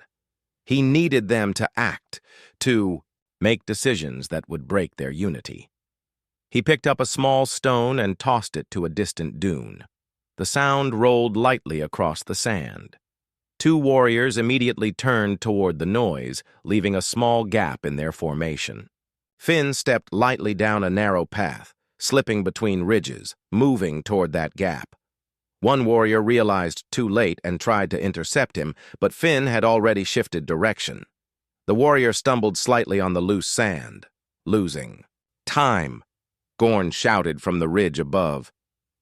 He needed them to act, to make decisions that would break their unity. He picked up a small stone and tossed it to a distant dune. The sound rolled lightly across the sand. 2 warriors immediately turned toward the noise, leaving a small gap in their formation. Finn stepped lightly down a narrow path, slipping between ridges, moving toward that gap. One warrior realized too late and tried to intercept him, but Finn had already shifted direction. The warrior stumbled slightly on the loose sand, losing. Time! Gorn shouted from the ridge above.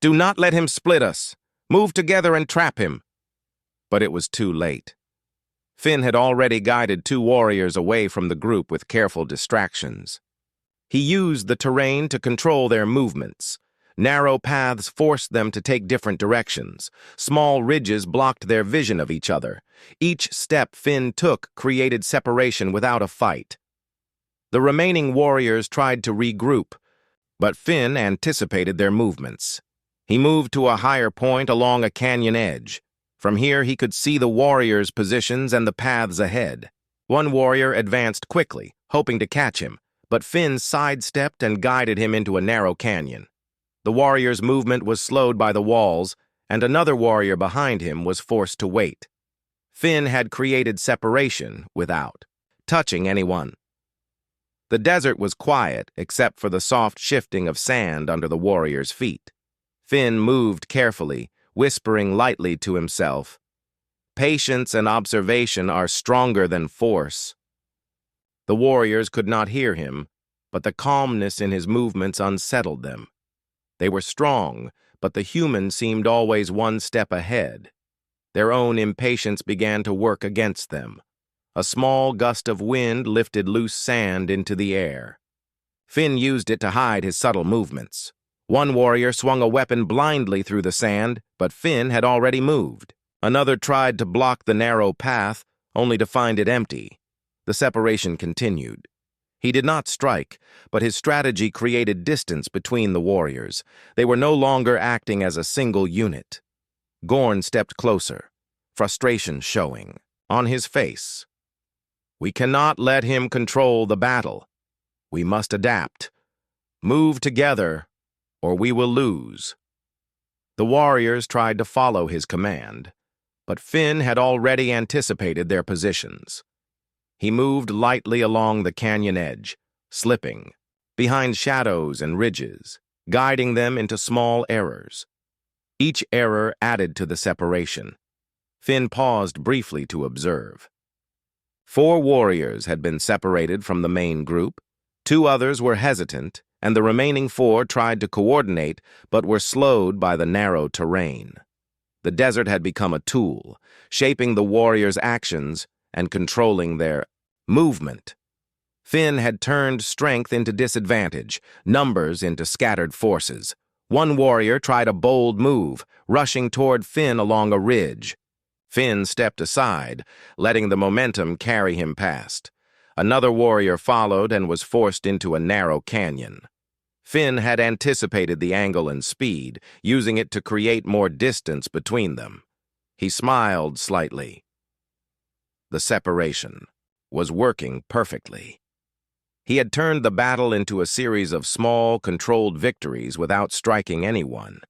Do not let him split us. Move together and trap him. But it was too late. Finn had already guided 2 warriors away from the group with careful distractions. He used the terrain to control their movements. Narrow paths forced them to take different directions. Small ridges blocked their vision of each other. Each step Finn took created separation without a fight. The remaining warriors tried to regroup, but Finn anticipated their movements. He moved to a higher point along a canyon edge. From here he could see the warriors' positions and the paths ahead. One warrior advanced quickly, hoping to catch him, but Finn sidestepped and guided him into a narrow canyon. The warrior's movement was slowed by the walls, and another warrior behind him was forced to wait. Finn had created separation without touching anyone. The desert was quiet except for the soft shifting of sand under the warriors' feet. Finn moved carefully, whispering lightly to himself, "Patience and observation are stronger than force." The warriors could not hear him, but the calmness in his movements unsettled them. They were strong, but the human seemed always one step ahead. Their own impatience began to work against them. A small gust of wind lifted loose sand into the air. Finn used it to hide his subtle movements. One warrior swung a weapon blindly through the sand, but Finn had already moved. Another tried to block the narrow path, only to find it empty. The separation continued. He did not strike, but his strategy created distance between the warriors. They were no longer acting as a single unit. Gorn stepped closer, frustration showing on his face. "We cannot let him control the battle. We must adapt. Move together, or we will lose." The warriors tried to follow his command, but Finn had already anticipated their positions. He moved lightly along the canyon edge, slipping, behind shadows and ridges, guiding them into small errors. Each error added to the separation. Finn paused briefly to observe. 4 warriors had been separated from the main group. 2 others were hesitant, and the remaining 4 tried to coordinate but were slowed by the narrow terrain. The desert had become a tool, shaping the warriors' actions and controlling their movement. Finn had turned strength into disadvantage, numbers into scattered forces. One warrior tried a bold move, rushing toward Finn along a ridge. Finn stepped aside, letting the momentum carry him past. Another warrior followed and was forced into a narrow canyon. Finn had anticipated the angle and speed, using it to create more distance between them. He smiled slightly. The separation was working perfectly. He had turned the battle into a series of small, controlled victories without striking anyone.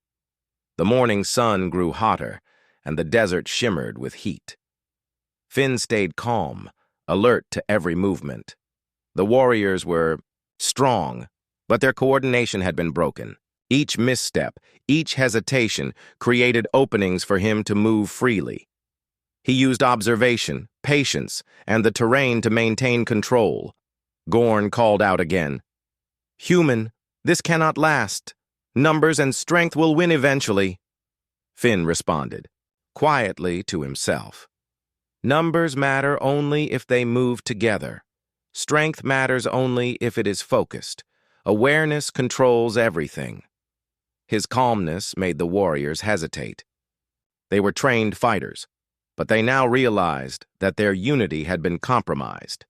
The morning sun grew hotter, and the desert shimmered with heat. Finn stayed calm, alert to every movement. The warriors were strong, but their coordination had been broken. Each misstep, each hesitation created openings for him to move freely. He used observation, patience, and the terrain to maintain control. Gorn called out again, "Human, this cannot last. Numbers and strength will win eventually." Finn responded, quietly to himself. "Numbers matter only if they move together. Strength matters only if it is focused. Awareness controls everything." His calmness made the warriors hesitate. They were trained fighters, but they now realized that their unity had been compromised.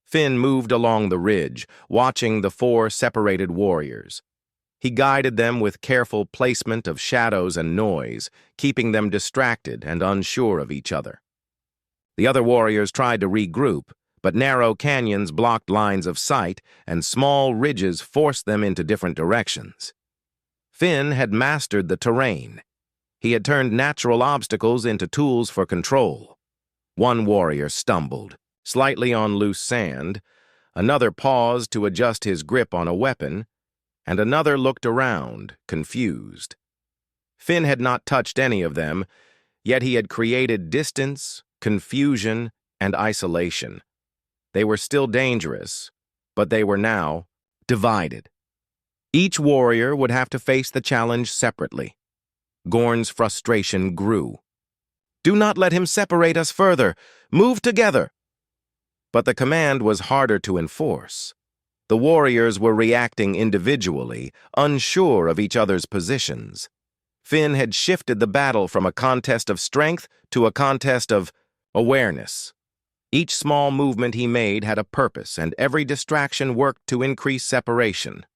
Finn moved along the ridge, watching the 4 separated warriors. He guided them with careful placement of shadows and noise, keeping them distracted and unsure of each other. The other warriors tried to regroup, but narrow canyons blocked lines of sight, and small ridges forced them into different directions. Finn had mastered the terrain. He had turned natural obstacles into tools for control. One warrior stumbled, slightly on loose sand, another paused to adjust his grip on a weapon, and another looked around, confused. Finn had not touched any of them, yet he had created distance, confusion, and isolation. They were still dangerous, but they were now divided. Each warrior would have to face the challenge separately. Gorn's frustration grew. "Do not let him separate us further. Move together." But the command was harder to enforce. The warriors were reacting individually, unsure of each other's positions. Finn had shifted the battle from a contest of strength to a contest of awareness. Each small movement he made had a purpose, and every distraction worked to increase separation.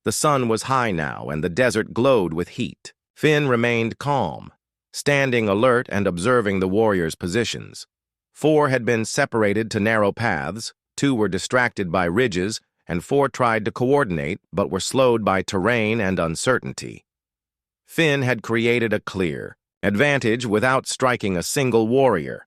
The sun was high now, and the desert glowed with heat. Finn remained calm, standing alert and observing the warriors' positions. 4 had been separated to narrow paths, 2 were distracted by ridges, and 4 tried to coordinate but were slowed by terrain and uncertainty. Finn had created a clear advantage without striking a single warrior.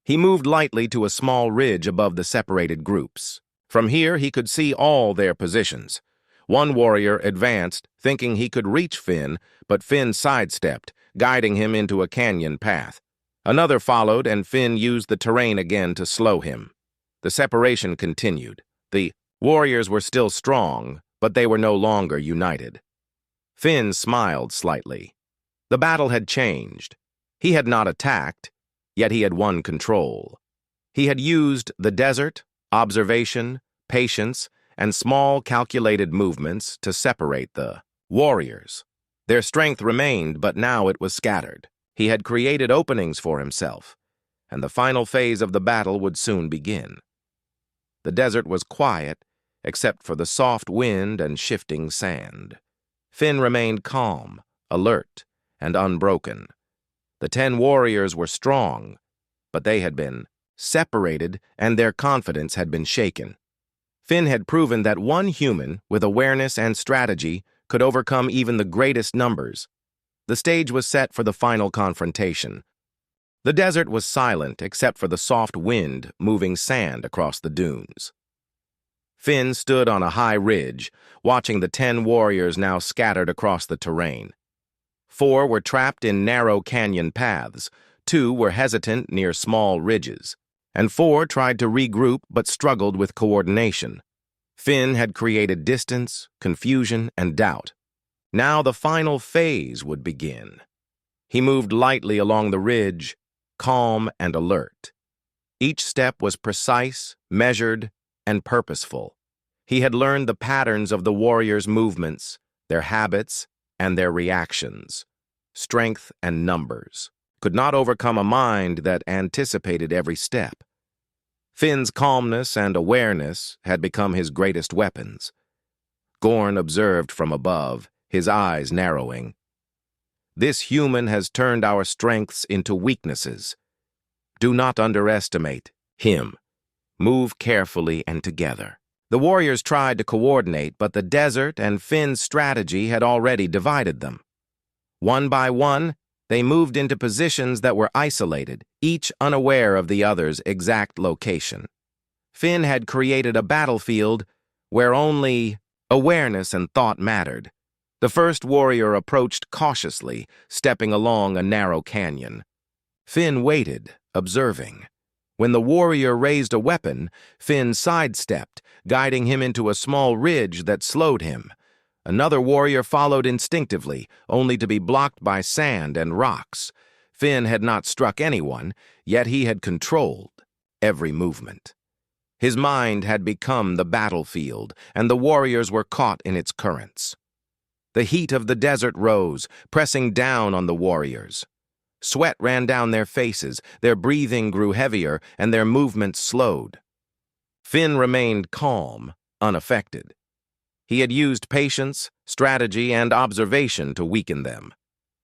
He moved lightly to a small ridge above the separated groups. From here, he could see all their positions. One warrior advanced, thinking he could reach Finn, but Finn sidestepped, guiding him into a canyon path. Another followed, and Finn used the terrain again to slow him. The separation continued. The warriors were still strong, but they were no longer united. Finn smiled slightly. The battle had changed. He had not attacked, yet he had won control. He had used the desert, observation, patience, and small calculated movements to separate the warriors. Their strength remained, but now it was scattered. He had created openings for himself, and the final phase of the battle would soon begin. The desert was quiet, except for the soft wind and shifting sand. Finn remained calm, alert, and unbroken. The 10 warriors were strong, but they had been separated, and their confidence had been shaken. Finn had proven that one human, with awareness and strategy, could overcome even the greatest numbers. The stage was set for the final confrontation. The desert was silent except for the soft wind moving sand across the dunes. Finn stood on a high ridge, watching the 10 warriors now scattered across the terrain. 4 were trapped in narrow canyon paths, 2 were hesitant near small ridges, and 4 tried to regroup but struggled with coordination. Finn had created distance, confusion, and doubt. Now the final phase would begin. He moved lightly along the ridge, calm and alert. Each step was precise, measured, and purposeful. He had learned the patterns of the warriors' movements, their habits, and their reactions. Strength and numbers could not overcome a mind that anticipated every step. Finn's calmness and awareness had become his greatest weapons. Gorn observed from above, his eyes narrowing. This human has turned our strengths into weaknesses. Do not underestimate him. Move carefully and together. The warriors tried to coordinate, but the desert and Finn's strategy had already divided them. One by one, they moved into positions that were isolated, each unaware of the other's exact location. Finn had created a battlefield where only awareness and thought mattered. The first warrior approached cautiously, stepping along a narrow canyon. Finn waited, observing. When the warrior raised a weapon, Finn sidestepped, guiding him into a small ridge that slowed him. Another warrior followed instinctively, only to be blocked by sand and rocks. Finn had not struck anyone, yet he had controlled every movement. His mind had become the battlefield, and the warriors were caught in its currents. The heat of the desert rose, pressing down on the warriors. Sweat ran down their faces, their breathing grew heavier, and their movements slowed. Finn remained calm, unaffected. He had used patience, strategy, and observation to weaken them.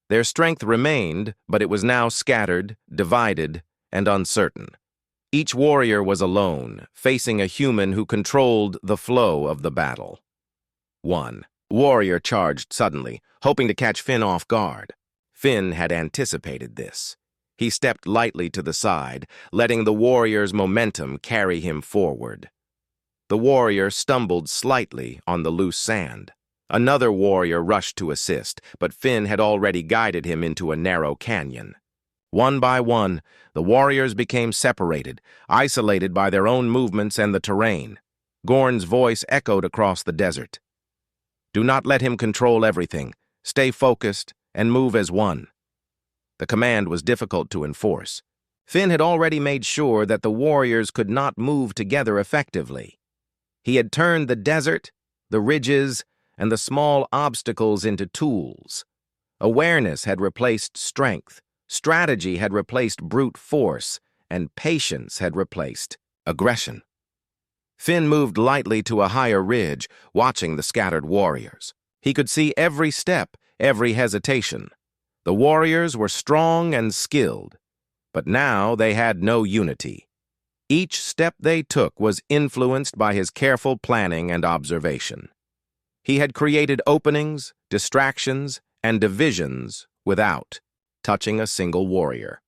Their strength remained, but it was now scattered, divided, and uncertain. Each warrior was alone, facing a human who controlled the flow of the battle. 1. Warrior charged suddenly, hoping to catch Finn off guard. Finn had anticipated this. He stepped lightly to the side, letting the warrior's momentum carry him forward. The warrior stumbled slightly on the loose sand. Another warrior rushed to assist, but Finn had already guided him into a narrow canyon. One by one, the warriors became separated, isolated by their own movements and the terrain. Gorn's voice echoed across the desert. Do not let him control everything. Stay focused and move as one. The command was difficult to enforce. Finn had already made sure that the warriors could not move together effectively. He had turned the desert, the ridges, and the small obstacles into tools. Awareness had replaced strength, strategy had replaced brute force, and patience had replaced aggression. Finn moved lightly to a higher ridge, watching the scattered warriors. He could see every step, every hesitation. The warriors were strong and skilled, but now they had no unity. Each step they took was influenced by his careful planning and observation. He had created openings, distractions, and divisions without touching a single warrior.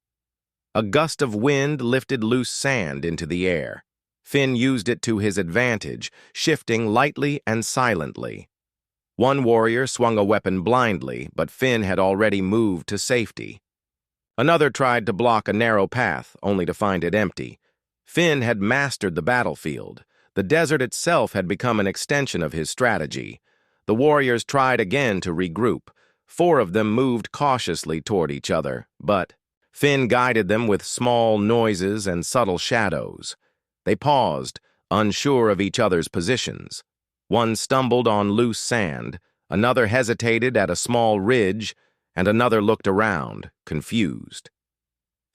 A gust of wind lifted loose sand into the air. Finn used it to his advantage, shifting lightly and silently, One warrior swung a weapon blindly, but Finn had already moved to safety. Another tried to block a narrow path, only to find it empty. Finn had mastered the battlefield. The desert itself had become an extension of his strategy. The warriors tried again to regroup. 4 of them moved cautiously toward each other, but Finn guided them with small noises and subtle shadows. They paused, unsure of each other's positions. One stumbled on loose sand, another hesitated at a small ridge, and another looked around, confused.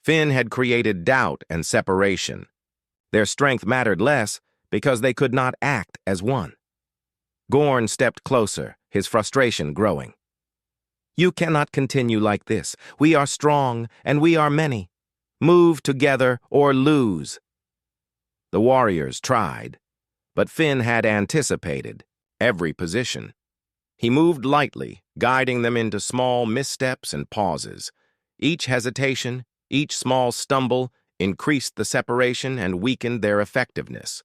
Finn had created doubt and separation. Their strength mattered less because they could not act as one. Gorn stepped closer, his frustration growing. "You cannot continue like this. We are strong, and we are many. Move together or lose." The warriors tried, but Finn had anticipated every position. He moved lightly, guiding them into small missteps and pauses. Each hesitation, each small stumble, increased the separation and weakened their effectiveness.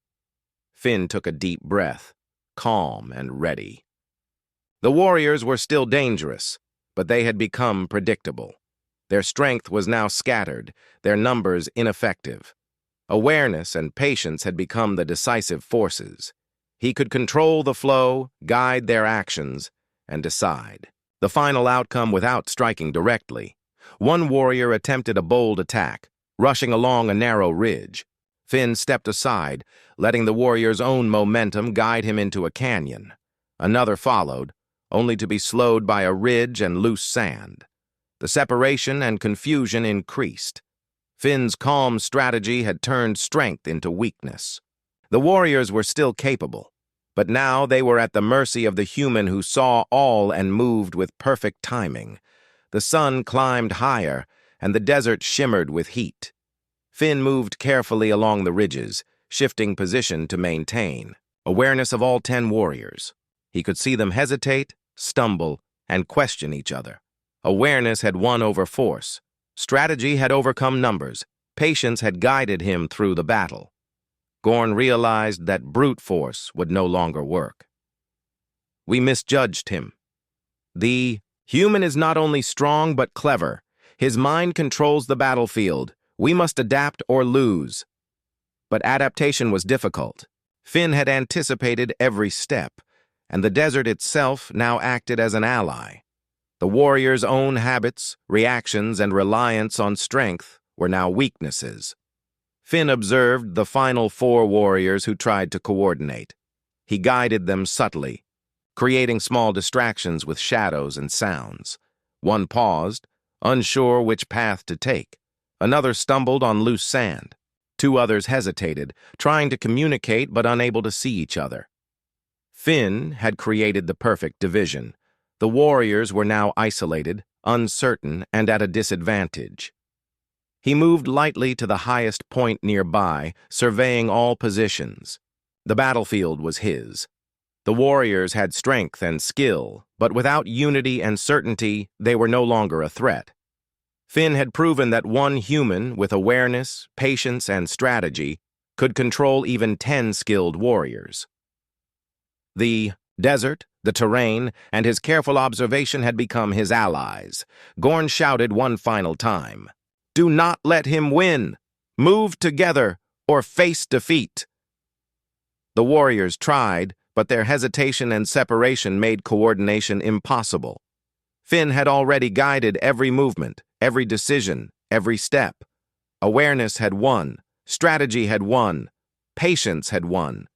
Finn took a deep breath, calm and ready. The warriors were still dangerous, but they had become predictable. Their strength was now scattered, their numbers ineffective. Awareness and patience had become the decisive forces. He could control the flow, guide their actions, and decide the final outcome without striking directly. One warrior attempted a bold attack, rushing along a narrow ridge. Finn stepped aside, letting the warrior's own momentum guide him into a canyon. Another followed, only to be slowed by a ridge and loose sand. The separation and confusion increased. Finn's calm strategy had turned strength into weakness. The warriors were still capable, but now they were at the mercy of the human who saw all and moved with perfect timing. The sun climbed higher, and the desert shimmered with heat. Finn moved carefully along the ridges, shifting position to maintain awareness of all 10 warriors. He could see them hesitate, stumble, and question each other. Awareness had won over force. Strategy had overcome numbers. Patience had guided him through the battle. Gorn realized that brute force would no longer work. "We misjudged him. The human is not only strong but clever. His mind controls the battlefield. We must adapt or lose." But adaptation was difficult. Finn had anticipated every step, and the desert itself now acted as an ally. The warrior's own habits, reactions, and reliance on strength were now weaknesses. Finn observed the final 4 warriors who tried to coordinate. He guided them subtly, creating small distractions with shadows and sounds. One paused, unsure which path to take. Another stumbled on loose sand. 2 others hesitated, trying to communicate but unable to see each other. Finn had created the perfect division. The warriors were now isolated, uncertain, and at a disadvantage. He moved lightly to the highest point nearby, surveying all positions. The battlefield was his. The warriors had strength and skill, but without unity and certainty, they were no longer a threat. Finn had proven that one human, with awareness, patience, and strategy, could control even 10 skilled warriors. The desert, the terrain, and his careful observation had become his allies. Gorn shouted one final time, "Do not let him win! Move together, or face defeat!" The warriors tried, but their hesitation and separation made coordination impossible. Finn had already guided every movement, every decision, every step. Awareness had won, strategy had won, patience had won.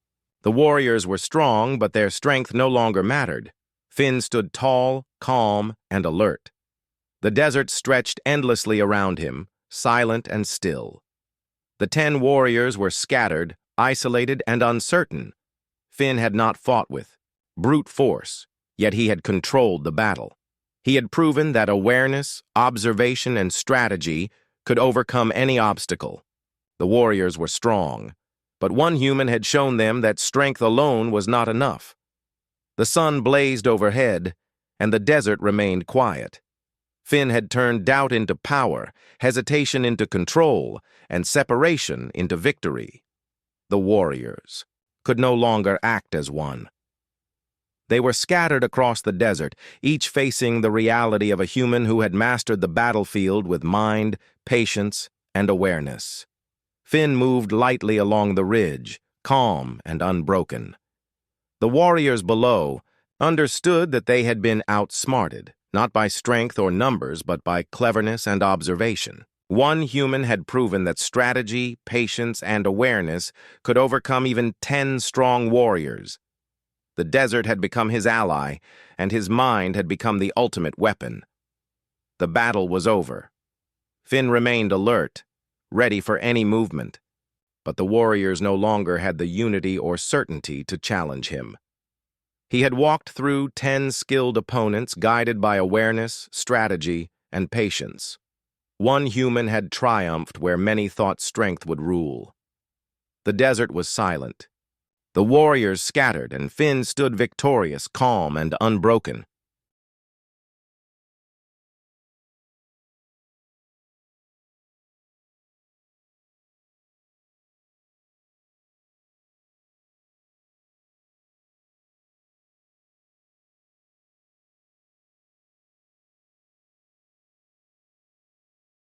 The warriors were strong, but their strength no longer mattered. Finn stood tall, calm, and alert. The desert stretched endlessly around him, silent and still. The 10 warriors were scattered, isolated, and uncertain. Finn had not fought with brute force, yet he had controlled the battle. He had proven that awareness, observation, and strategy could overcome any obstacle. The warriors were strong, but one human had shown them that strength alone was not enough. The sun blazed overhead, and the desert remained quiet. Finn had turned doubt into power, hesitation into control, and separation into victory. The warriors could no longer act as one. They were scattered across the desert, each facing the reality of a human who had mastered the battlefield with mind, patience, and awareness. Finn moved lightly along the ridge, calm and unbroken. The warriors below understood that they had been outsmarted, not by strength or numbers, but by cleverness and observation. One human had proven that strategy, patience, and awareness could overcome even 10 strong warriors. The desert had become his ally, and his mind had become the ultimate weapon. The battle was over. Finn remained alert, ready for any movement. But the warriors no longer had the unity or certainty to challenge him. He had walked through 10 skilled opponents guided by awareness, strategy, and patience. One human had triumphed where many thought strength would rule. The desert was silent. The warriors scattered, and Finn stood victorious, calm, and unbroken.